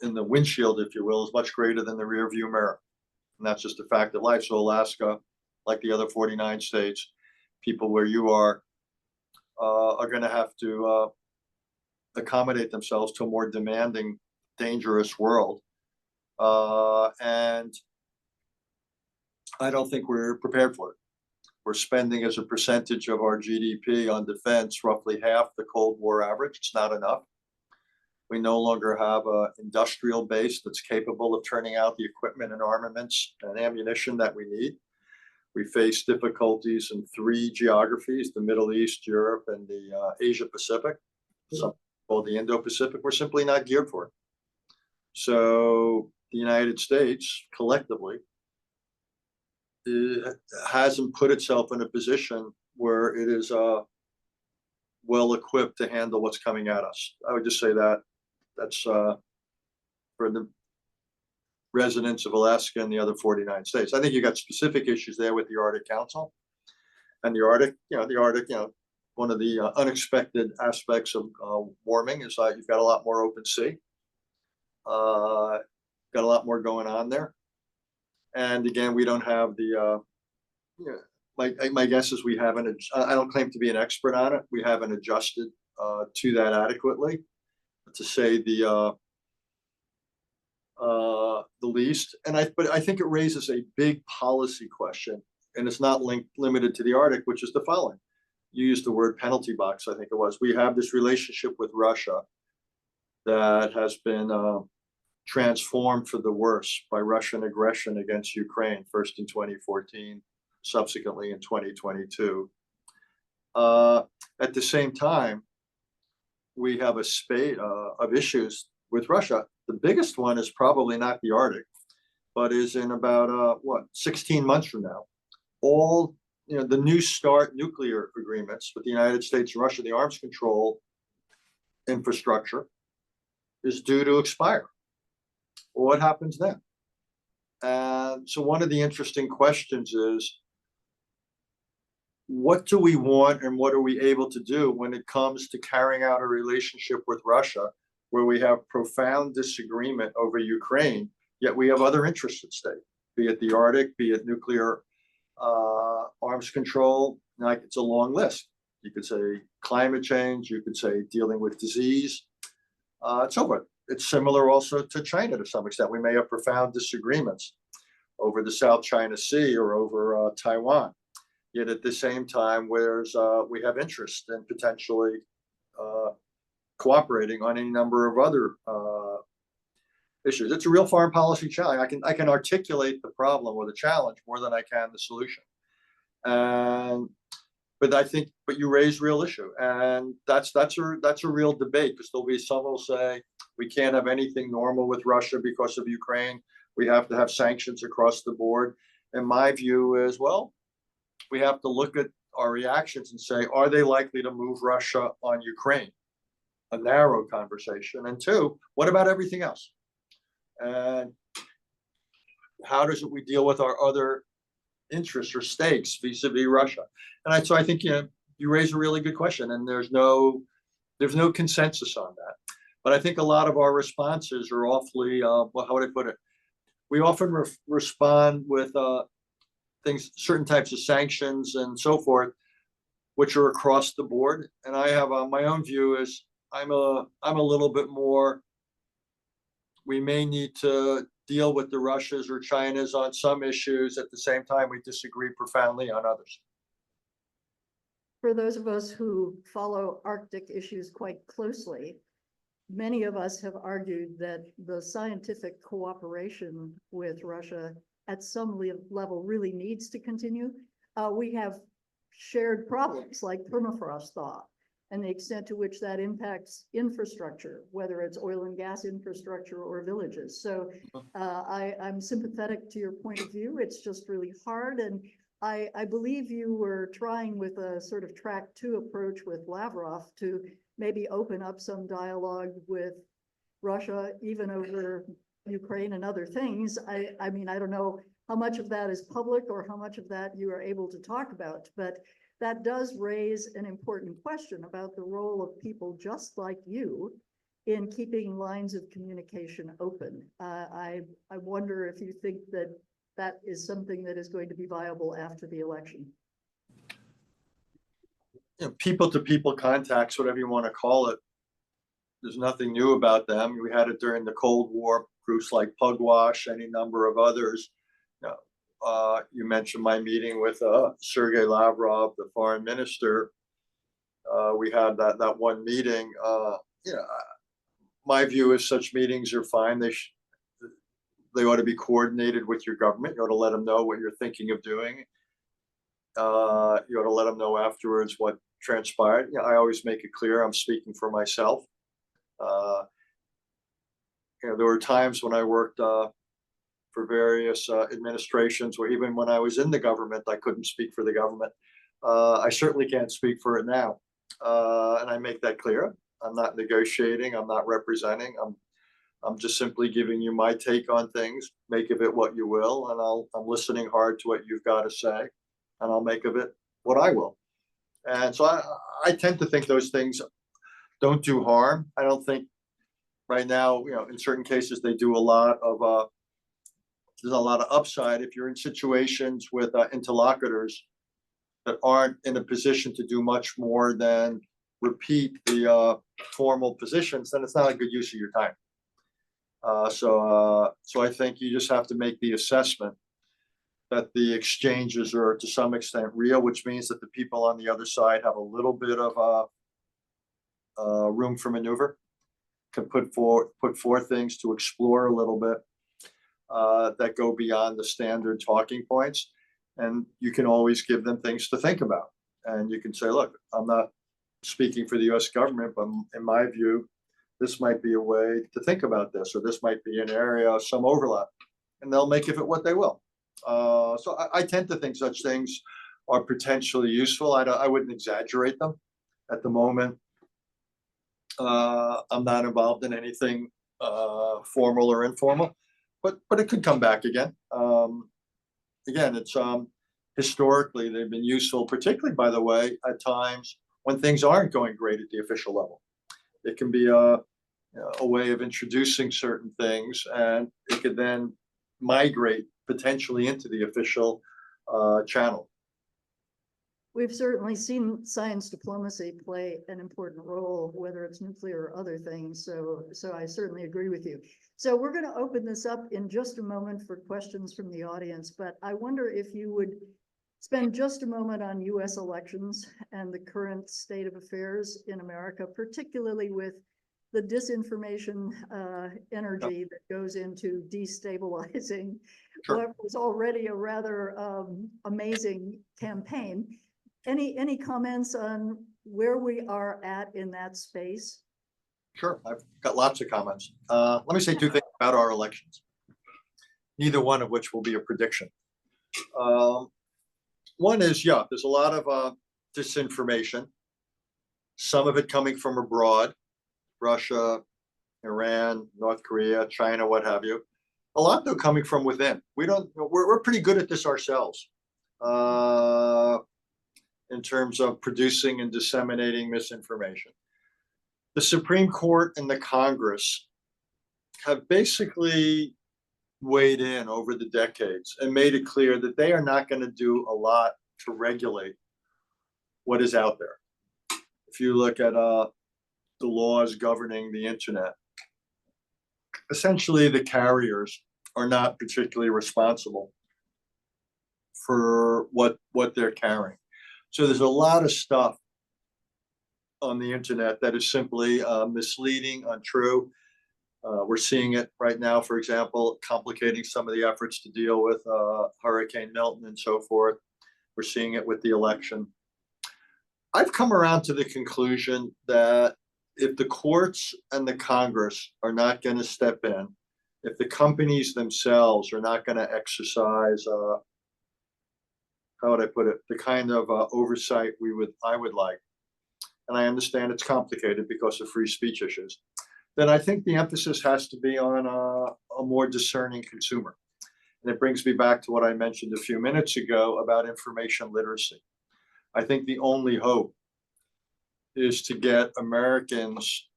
in the windshield, if you will, is much greater than the rear view mirror. And that's just a fact of life. So Alaska, like the other 49 states, people where you are going to have to accommodate themselves to a more demanding, dangerous world. And I don't think we're prepared for it. We're spending as a percentage of our GDP on defense roughly half the Cold War average. It's not enough. We no longer have an industrial base that's capable of turning out the equipment and armaments and ammunition that we need. We face difficulties in 3 geographies, the Middle East, Europe, and the Asia Pacific, some called the Indo-Pacific. We're simply not geared for it. So the United States collectively hasn't put itself in a position where it is well equipped to handle what's coming at us. I would just say that that's for the residents of Alaska and the other 49 states. I think you got specific issues there with the Arctic Council and the Arctic. One of the unexpected aspects of warming is you've got a lot more open sea. Got a lot more going on there. And again, we don't have the, my guess is we haven't, I don't claim to be an expert on it. We haven't adjusted to that adequately, to say the least. But I think it raises a big policy question, and it's not limited to the Arctic, which is the following. You used the word penalty box, I think it was. We have this relationship with Russia that has been transformed for the worse by Russian aggression against Ukraine, first in 2014, subsequently in 2022. At the same time, we have a spate of issues with Russia. The biggest one is probably not the Arctic, but is in about 16 months from now. All the New START nuclear agreements with the United States and Russia, the arms control infrastructure, is due to expire. Well, what happens then? So one of the interesting questions is, what do we want and what are we able to do when it comes to carrying out a relationship with Russia where we have profound disagreement over Ukraine, yet we have other interests at stake, be it the Arctic, be it nuclear arms control? Like, it's a long list. You could say climate change, you could say dealing with disease, and so forth. It's similar also to China to some extent. We may have profound disagreements over the South China Sea or over Taiwan. Yet at the same time, we have interest in potentially cooperating on any number of other issues. It's a real foreign policy challenge. I can articulate the problem or the challenge more than I can the solution. And But I think, but you raise real issue, and that's a real debate, because there'll be some will say we can't have anything normal with Russia because of Ukraine. We have to have sanctions across the board. And my view is, well, we have to look at our reactions and say, are they likely to move Russia on Ukraine? A narrow conversation. And two, what about everything else? And how does we deal with our other interests or stakes vis-a-vis Russia? And so I think, you raise a really good question, and there's no consensus on that. But I think a lot of our responses are awfully, well, how would I put it? We often respond with things, certain types of sanctions and so forth, which are across the board. And I have my own view is I'm a little bit more. We may need to deal with the Russias or Chinas on some issues. At the same time, we disagree profoundly on others. For those of us who follow Arctic issues quite closely, many of us have argued that the scientific cooperation with Russia at some level really needs to continue. We have shared problems like permafrost thaw and the extent to which that impacts infrastructure, whether it's oil and gas infrastructure or villages. So I'm sympathetic to your point of view. It's just really hard. And I believe you were trying with a sort of track 2 approach with Lavrov to maybe open up some dialogue with Russia, even over Ukraine and other things. I mean, I don't know how much of that is public or how much of that you are able to talk about, but that does raise an important question about the role of people just like you in keeping lines of communication open. I wonder if you think that that is something that is going to be viable after the election. People-to-people contacts, whatever you want to call it, there's nothing new about them. We had it during the Cold War, groups like Pugwash, any number of others. You mentioned my meeting with Sergei Lavrov, the foreign minister. We had that one meeting. My view is such meetings are fine. They ought to be coordinated with your government. You ought to let them know what you're thinking of doing. You ought to let them know afterwards what transpired. I always make it clear I'm speaking for myself. There were times when I worked for various administrations where even when I was in the government, I couldn't speak for the government. I certainly can't speak for it now. And I make that clear. I'm not negotiating. I'm not representing. I'm just simply giving you my take on things. Make of it what you will, and I'm listening hard to what you've got to say, and I'll make of it what I will. And so I tend to think those things don't do harm. I don't think right now, in certain cases they do a lot of. There's a lot of upside if you're in situations with interlocutors that aren't in a position to do much more than repeat the formal positions. Then it's not a good use of your time. So I think you just have to make the assessment that the exchanges are to some extent real, which means that the people on the other side have a little bit of room for maneuver, can put forth things to explore a little bit that go beyond the standard talking points. And you can always give them things to think about. And you can say, look, I'm not speaking for the US government, but in my view, this might be a way to think about this, or this might be an area of some overlap, and they'll make of it what they will. So I tend to think such things are potentially useful. I wouldn't exaggerate them at the moment. I'm not involved in anything formal or informal, but it could come back again. Again, it's historically they've been useful, particularly, by the way, at times when things aren't going great at the official level. It can be a way of introducing certain things, and it could then migrate potentially into the official channel. We've certainly seen science diplomacy play an important role, whether it's nuclear or other things. So I certainly agree with you. So we're going to open this up in just a moment for questions from the audience, but I wonder if you would spend just a moment on US elections and the current state of affairs in America, particularly with the disinformation energy that goes into destabilizing what was already a rather amazing campaign. Any comments on where we are at in that space? Sure, I've got lots of comments. Let me say two things about our elections, neither one of which will be a prediction. One is, yeah, there's a lot of disinformation, some of it coming from abroad, Russia, Iran, North Korea, China, what have you. A lot though coming from within. We're pretty good at this ourselves in terms of producing and disseminating misinformation. The Supreme Court and the Congress have basically weighed in over the decades and made it clear that they are not going to do a lot to regulate what is out there. If you look at the laws governing the internet, essentially the carriers are not particularly responsible for what they're carrying. So there's a lot of stuff on the internet that is simply misleading, untrue. We're seeing it right now, for example, complicating some of the efforts to deal with Hurricane Milton and so forth. We're seeing it with the election. I've come around to the conclusion that if the courts and the Congress are not going to step in, if the companies themselves are not going to exercise, how would I put it, the kind of oversight I would like, and I understand it's complicated because of free speech issues, then I think the emphasis has to be on a more discerning consumer. And it brings me back to what I mentioned a few minutes ago about information literacy. I think the only hope is to get Americans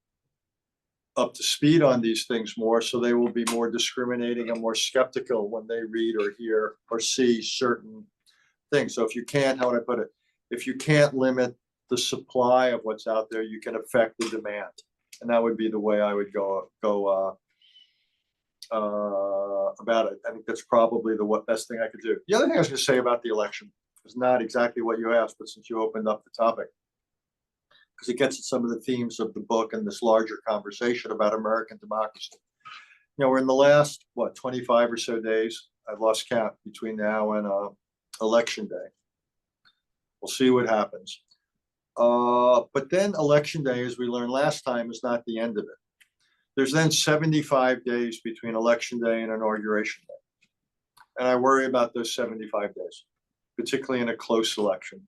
up to speed on these things more, so they will be more discriminating and more skeptical when they read or hear or see certain things. So if you can't, how would I put it? If you can't limit the supply of what's out there, you can affect the demand. And that would be the way I would go about it. I think that's probably the best thing I could do. The other thing I was going to say about the election is not exactly what you asked, but since you opened up the topic, because it gets at some of the themes of the book and this larger conversation about American democracy. You know, we're in the last, 25 or so days, I've lost count, between now and election day. We'll see what happens. But then election day, as we learned last time, is not the end of it. There's then 75 days between election day and inauguration day. And I worry about those 75 days, particularly in a close election.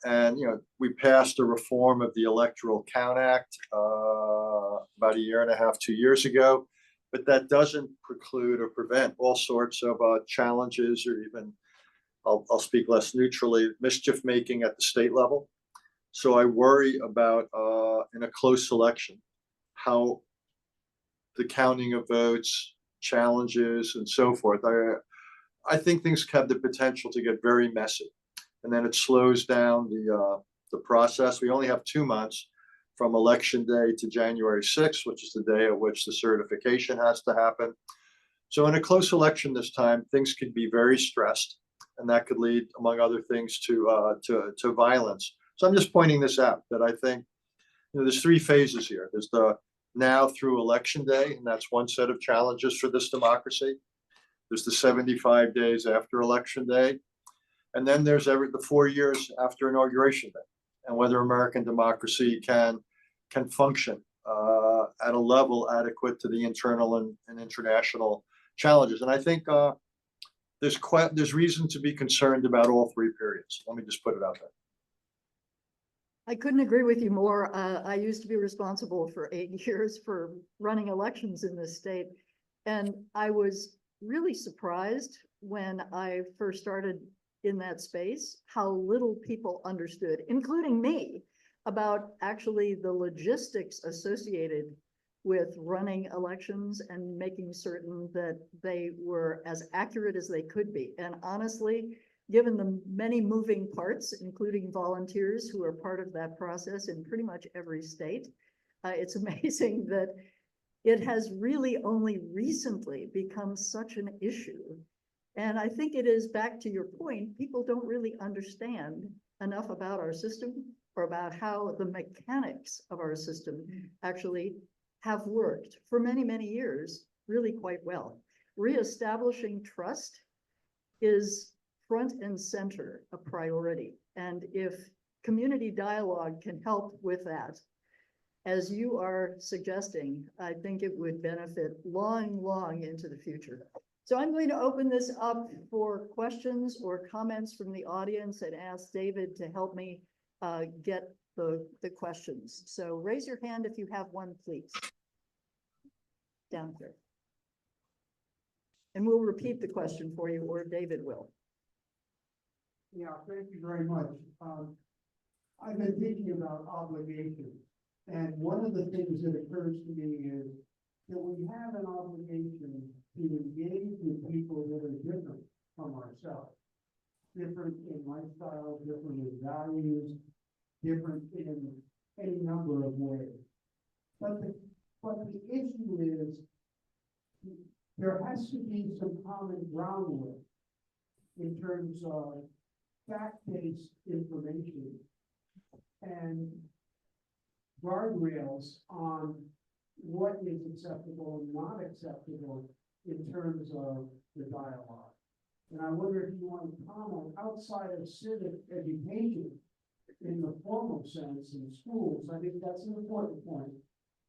And, you know, we passed a reform of the Electoral Count Act about a year and a half, 2 years ago, but that doesn't preclude or prevent all sorts of challenges, or even, I'll speak less neutrally, mischief making at the state level. So I worry about, in a close election, how the counting of votes, challenges, and so forth. I think things have the potential to get very messy. And then it slows down the process. We only have 2 months from election day to January 6th, which is the day at which the certification has to happen. So in a close election this time, things could be very stressed, and that could lead, among other things, to violence. So I'm just pointing this out, that I think, you know, there's 3 phases here. There's the now through election day, and that's one set of challenges for this democracy. There's the 75 days after election day. And then there's the 4 years after inauguration day, and whether American democracy can function at a level adequate to the internal and international challenges. And I think there's reason to be concerned about all 3 periods. Let me just put it out there. I couldn't agree with you more. I used to be responsible for 8 years for running elections in this state. And I was really surprised when I first started in that space, how little people understood, including me, about actually the logistics associated with running elections and making certain that they were as accurate as they could be. And honestly, given the many moving parts, including volunteers who are part of that process in pretty much every state, it's amazing that it has really only recently become such an issue. And I think it is, back to your point, people don't really understand enough about our system, or about how the mechanics of our system actually have worked for many, many years really quite well. Reestablishing trust is front and center a priority. And if community dialogue can help with that, as you are suggesting, I think it would benefit long, long into the future. So I'm going to open this up for questions or comments from the audience and ask David to help me get the questions. So raise your hand if you have one, please. Down here. And we'll repeat the question for you, or David will. Yeah, thank you very much. I've been thinking about obligation, and one of the things that occurs to me is that we have an obligation to engage with people that are different from ourselves, different in lifestyle, different in values, different in any number of ways. But the issue is there has to be some common groundwork in terms of fact-based information and guardrails on what is acceptable and not acceptable in terms of the dialogue. And I wonder if you want to comment outside of civic education in the formal sense in schools. I think that's an important point.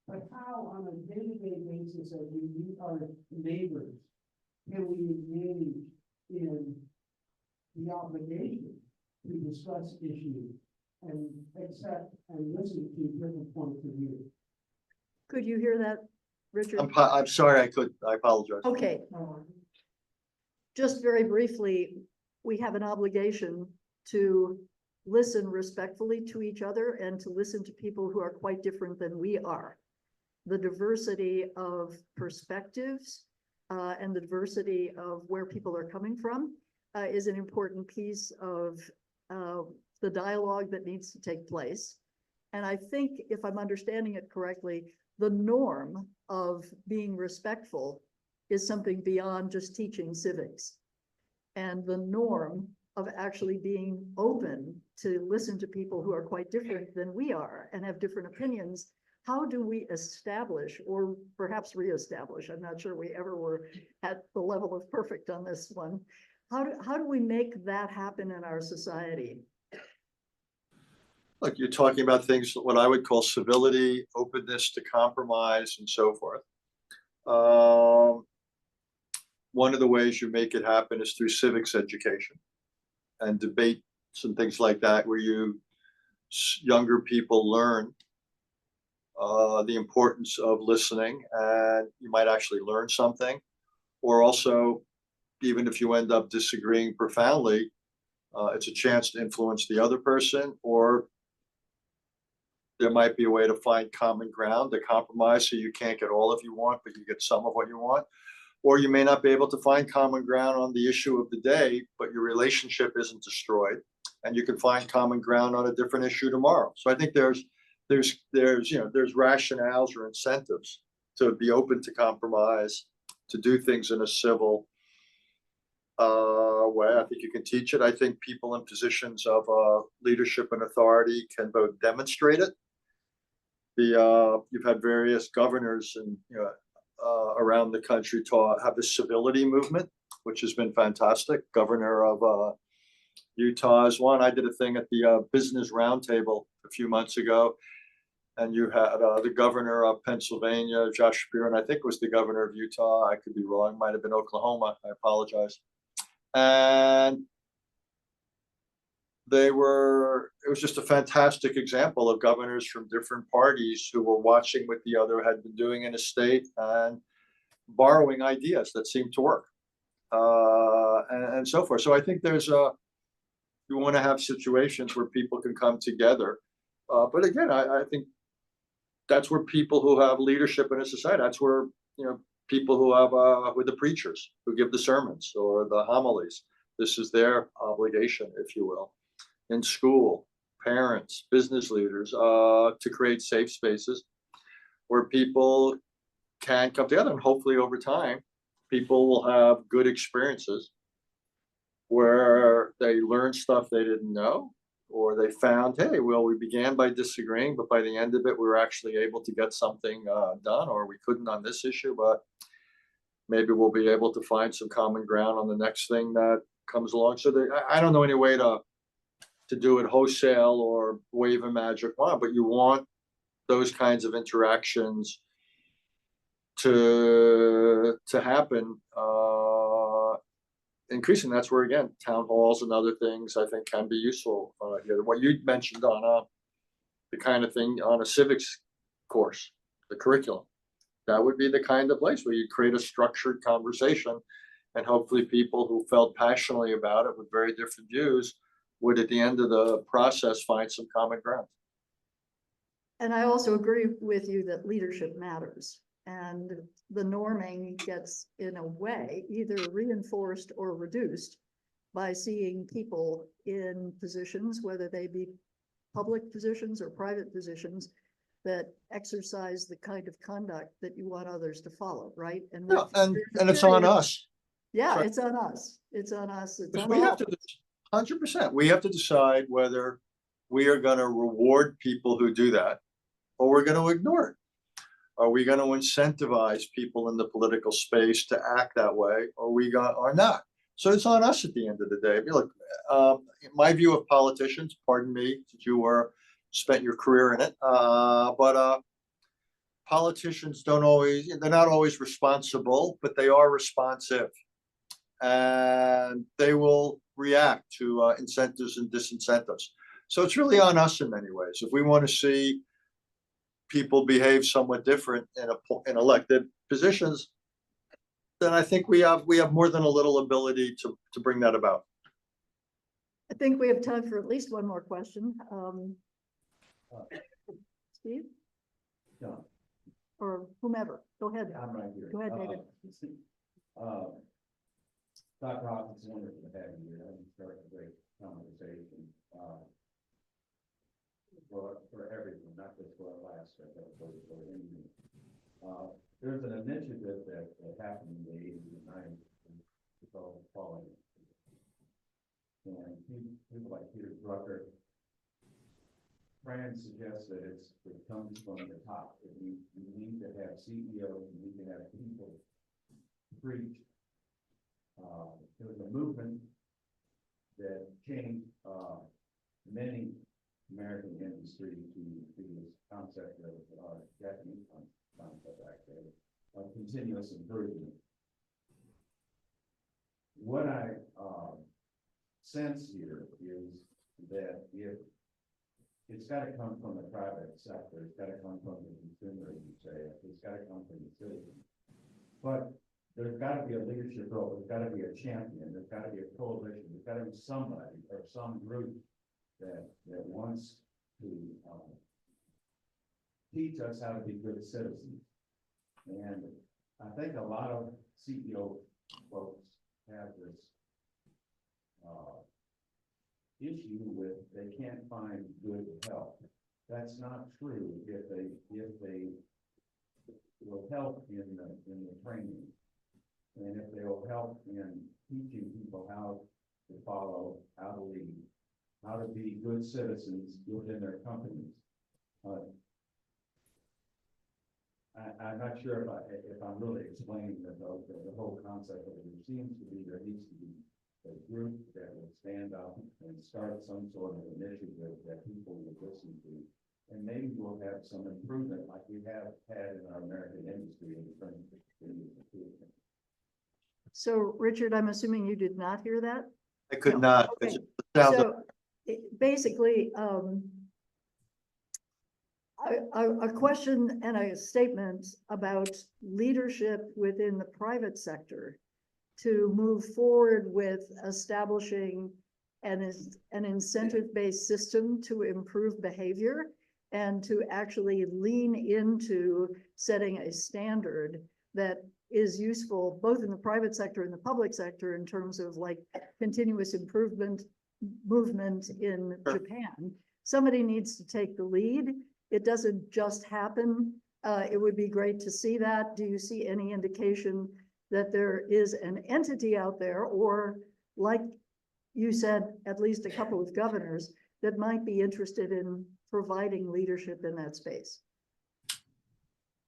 But how on a day-to-day basis as we meet our neighbors, can we engage in the obligation to discuss issues and accept and listen to different points of view? Could you hear that, Richard? I'm sorry, I apologize. Okay, just very briefly, we have an obligation to listen respectfully to each other and to listen to people who are quite different than we are. The diversity of perspectives and the diversity of where people are coming from is an important piece of the dialogue that needs to take place. And I think, if I'm understanding it correctly, the norm of being respectful is something beyond just teaching civics. And the norm of actually being open to listen to people who are quite different than we are and have different opinions. How do we establish, or perhaps reestablish, I'm not sure we ever were at the level of perfect on this one. How do we make that happen in our society? Look, you're talking about things, what I would call civility, openness to compromise, and so forth. One of the ways you make it happen is through civics education and debates and things like that, where younger people learn the importance of listening, and you might actually learn something. Or also, even if you end up disagreeing profoundly, it's a chance to influence the other person, or there might be a way to find common ground, to compromise, so you can't get all of you want, but you get some of what you want. Or you may not be able to find common ground on the issue of the day, but your relationship isn't destroyed, and you can find common ground on a different issue tomorrow. So I think there's rationales or incentives to be open to compromise, to do things in a civil way. I think you can teach it. I think people in positions of leadership and authority can both demonstrate it. You've had various governors and around the country have the civility movement, which has been fantastic. Governor of Utah is one. I did a thing at the Business Roundtable a few months ago, and you had the governor of Pennsylvania, Josh Shapiro, and I think it was the governor of Utah. I could be wrong. Might have been Oklahoma. I apologize. And it was just a fantastic example of governors from different parties who were watching what the other had been doing in a state and borrowing ideas that seemed to work, and so forth. So I think you want to have situations where people can come together. But again, I think that's where people who have leadership in a society, that's where, people who have, with the preachers who give the sermons or the homilies, this is their obligation, if you will, in school, parents, business leaders, to create safe spaces where people can come together, and hopefully over time, people will have good experiences where they learn stuff they didn't know, or they found, hey, well, we began by disagreeing, but by the end of it, we were actually able to get something done, or we couldn't on this issue, but maybe we'll be able to find some common ground on the next thing that comes along. So I don't know any way to do it wholesale or wave a magic wand, but you want those kinds of interactions to happen increasing. That's where, again, town halls and other things I think can be useful. What you mentioned on the kind of thing on a civics course, the curriculum, that would be the kind of place where you create a structured conversation, and hopefully people who felt passionately about it with very different views would, at the end of the process, find some common ground. And I also agree with you that leadership matters, and the norming gets, in a way, either reinforced or reduced by seeing people in positions, whether they be public positions or private positions, that exercise the kind of conduct that you want others to follow, right? And Yeah, and it's on us. Yeah, Right. it's on us. It's on us. It's Because on we all have of to, us. 100%, we have to decide whether we are going to reward people who do that, or we're going to ignore it. Are we going to incentivize people in the political space to act that way, or we got or not? So it's on us at the end of the day. I mean, look, my view of politicians, pardon me, since you spent your career in it, but politicians they're not always responsible, but they are responsive, and they will react to incentives and disincentives. So it's really on us in many ways. If we want to see people behave somewhat different in elected positions, then I think we have more than a little ability to bring that about. I think we have time for at least one more question. Steve? John. Or whomever. Go ahead. I'm right here. Go ahead, David. Dr. Hopkins, it's wonderful to have you here. I'm starting a great conversation for everything, not just for Alaska, but for anything. There's an initiative that happened in the 80s and 90s called Falling. And people like Peter Drucker, Fran suggests that it comes from the top. That you need to have CEOs, you need to have people preach. There was a movement that changed many American industry to this concept of Japanese concept actually of continuous improvement. What I sense here is that if it's got to come from the private sector, it's got to come from the consumer, as you say, it's got to come from the citizen. But there's got to be a leadership role, there's got to be a champion, there's got to be a coalition, there's got to be somebody or some group that wants to teach us how to be good citizens. And I think a lot of CEO folks have this issue with they can't find good help. That's not true if they will help in the training, and if they will help in teaching people how to follow, how to lead, how to be good citizens within their companies. I'm not sure if I'm really explaining the whole concept of it. It seems to be there needs to be a group that will stand up and start some sort of initiative that people will listen to, and maybe we'll have some improvement like we have had in our American industry in terms of improvement. So, Richard, I'm assuming you did not hear that? I could No. not. Okay. It sounded So basically, a question and a statement about leadership within the private sector to move forward with establishing an incentive-based system to improve behavior and to actually lean into setting a standard that is useful both in the private sector and the public sector in terms of like continuous improvement movement in Japan. Somebody needs to take the lead. It doesn't just happen. It would be great to see that. Do you see any indication that there is an entity out there, or like you said, at least a couple of governors that might be interested in providing leadership in that space?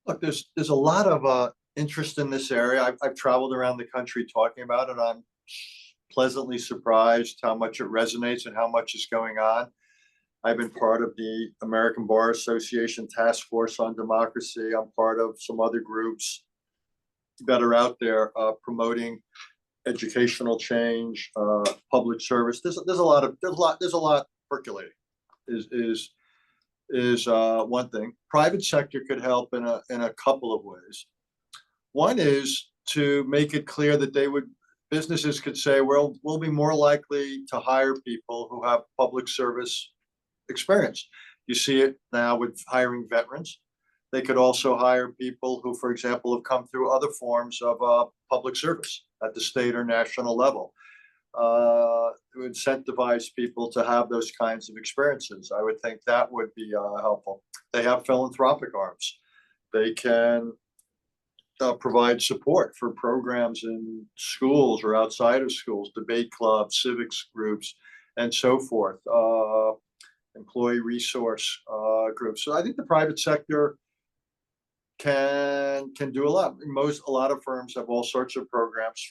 Look, there's a lot of interest in this area. I've traveled around the country talking about it. I'm pleasantly surprised how much it resonates and how much is going on. I've been part of the American Bar Association Task Force on Democracy. I'm part of some other groups that are out there promoting educational change, public service. There's a lot percolating. Is one thing. Private sector could help in a couple of ways. One is to make it clear that businesses could say, well, we'll be more likely to hire people who have public service experience. You see it now with hiring veterans. They could also hire people who, for example, have come through other forms of public service at the state or national level. To incentivize people to have those kinds of experiences. I would think that would be helpful. They have philanthropic arms. They can provide support for programs in schools or outside of schools, debate clubs, civics groups, and so forth. Employee resource groups. So I think the private sector can do a lot. A lot of firms have all sorts of programs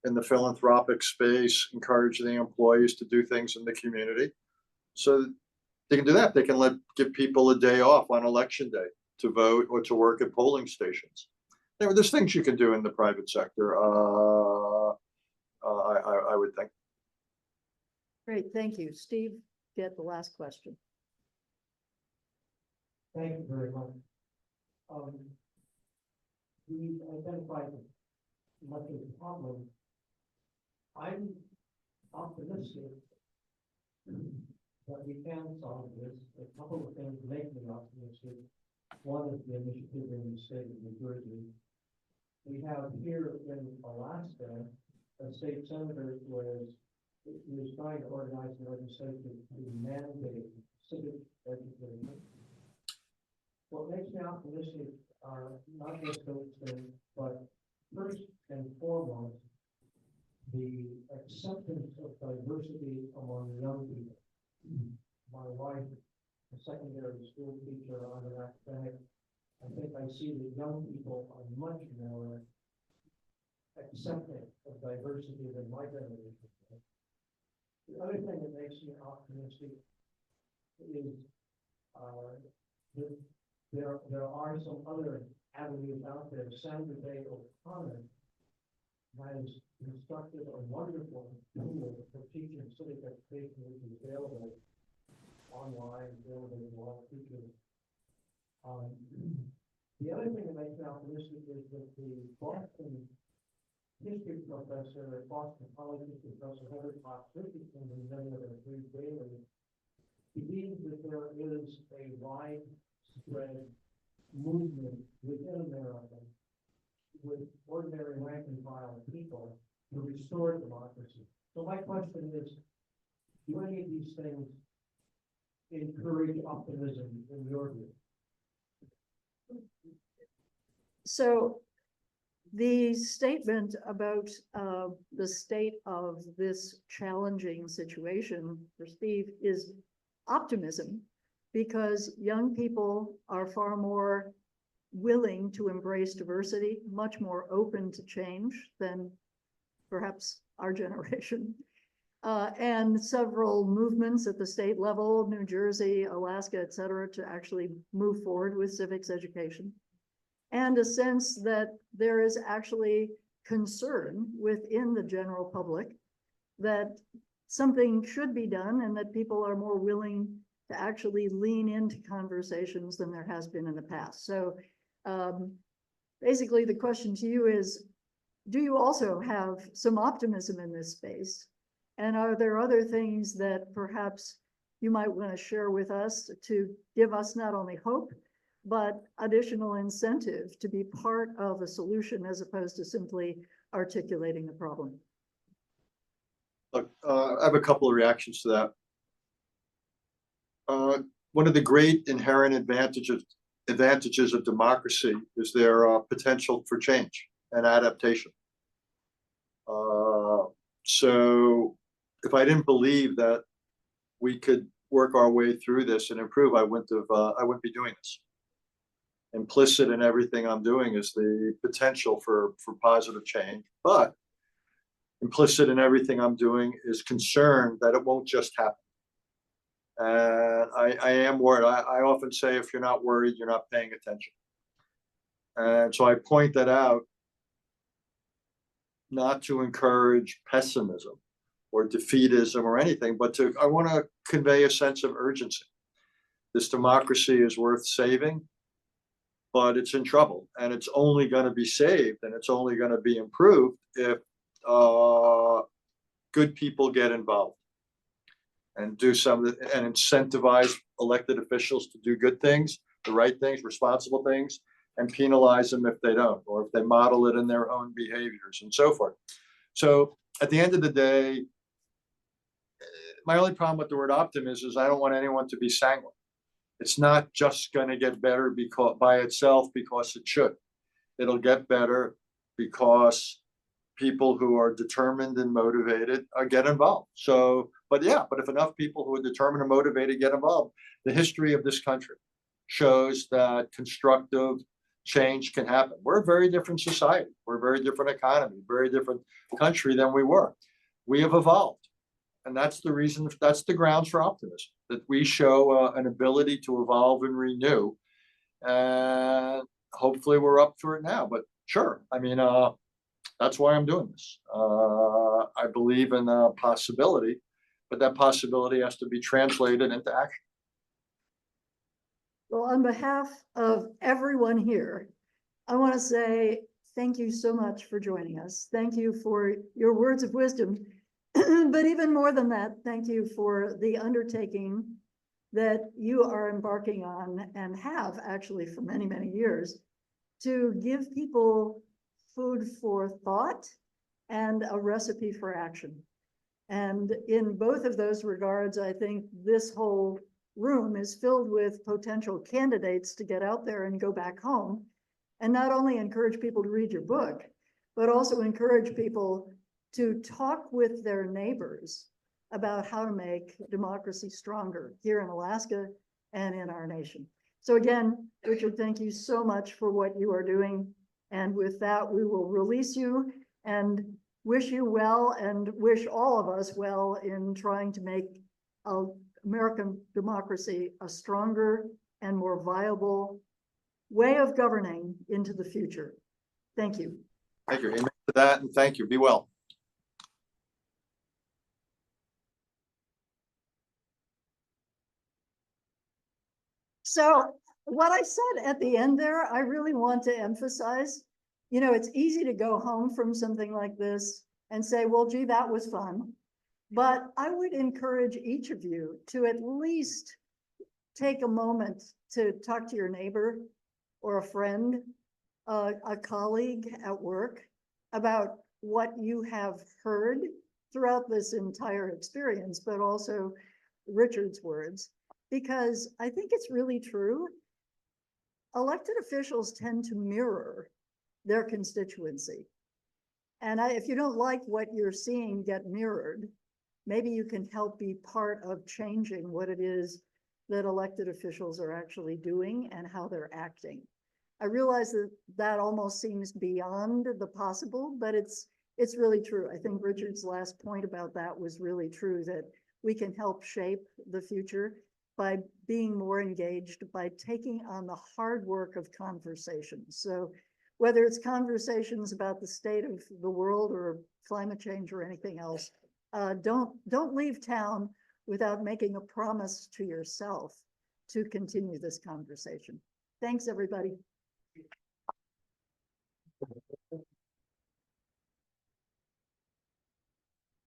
in the philanthropic space, encouraging the employees to do things in the community. So they can do that. They can give people a day off on election day to vote or to work at polling stations. There's things you can do in the private sector, I would think. Great, thank you. Steve, get the last question. Thank you very much. We identified much of the problem. I'm optimistic that we can solve this. A couple of things make me optimistic. One is the initiative in the state of New Jersey. We have here in Alaska, a state senator who is trying to organize legislation to mandate civic education. What makes me optimistic are not just those things, but first and foremost, the acceptance of diversity among young people. My wife, a secondary school teacher, I'm an academic. I think I see that young people are much more accepting of diversity than my generation. The other thing that makes me optimistic is that there are some other avenues out there. Sandra Day O'Connor has constructed a wonderful tool for teaching civic education, which is available online, available to all teachers. The other thing that makes me optimistic is that the Boston history professor at Boston College, Professor Heather Cox Richardson, and many of them read daily, believes that there is a widespread movement within America with ordinary rank and file people to restore democracy. So my question is, do any of these things encourage optimism in your view? So the statement about the state of this challenging situation for Steve is optimism, because young people are far more willing to embrace diversity, much more open to change than perhaps our generation. And several movements at the state level, New Jersey, Alaska, et cetera, to actually move forward with civics education. And a sense that there is actually concern within the general public that something should be done and that people are more willing to actually lean into conversations than there has been in the past. So basically the question to you is, do you also have some optimism in this space? And are there other things that perhaps you might want to share with us to give us not only hope, but additional incentive to be part of a solution as opposed to simply articulating the problem? Look, I have a couple of reactions to that. One of the great inherent advantages of democracy is their potential for change and adaptation. So if I didn't believe that we could work our way through this and improve, I wouldn't be doing this. Implicit in everything I'm doing is the potential for positive change. But implicit in everything I'm doing is concern that it won't just happen. And I am worried. I often say, if you're not worried, you're not paying attention. And so I point that out, not to encourage pessimism or defeatism or anything, but I want to convey a sense of urgency. This democracy is worth saving, but it's in trouble, and it's only going to be saved and it's only going to be improved if good people get involved and do something and incentivize elected officials to do good things, the right things, responsible things, and penalize them if they don't, or if they model it in their own behaviors and so forth. So at the end of the day, my only problem with the word optimism is I don't want anyone to be sanguine. It's not just going to get better because by itself, because it should. It'll get better because people who are determined and motivated get involved. So, but if enough people who are determined and motivated get involved, the history of this country shows that constructive change can happen. We're a very different society. We're a very different economy, very different country than we were. We have evolved. And that's the reason, that's the grounds for optimism, that we show an ability to evolve and renew. And hopefully we're up for it now. But sure, I mean, that's why I'm doing this. I believe in a possibility, but that possibility has to be translated into action. Well, on behalf of everyone here, I want to say thank you so much for joining us. Thank you for your words of wisdom. But even more than that, thank you for the undertaking that you are embarking on and have actually for many, many years to give people food for thought and a recipe for action. And in both of those regards, I think this whole room is filled with potential candidates to get out there and go back home and not only encourage people to read your book, but also encourage people to talk with their neighbors about how to make democracy stronger here in Alaska and in our nation. So again, Richard, thank you so much for what you are doing. And with that, we will release you and wish you well and wish all of us well in trying to make American democracy a stronger and more viable way of governing into the future. Thank you. Thank you. Amen to that, and thank you. Be well. So what I said at the end there, I really want to emphasize, you know, it's easy to go home from something like this and say, well, gee, that was fun. But I would encourage each of you to at least take a moment to talk to your neighbor or a friend, a colleague at work about what you have heard throughout this entire experience, but also Richard's words, because I think it's really true. Elected officials tend to mirror their constituency. And if you don't like what you're seeing get mirrored, maybe you can help be part of changing what it is that elected officials are actually doing and how they're acting. I realize that that almost seems beyond the possible, but it's really true. I think Richard's last point about that was really true, that we can help shape the future by being more engaged, by taking on the hard work of conversations. So whether it's conversations about the state of the world or climate change or anything else, don't leave town without making a promise to yourself to continue this conversation. Thanks, everybody.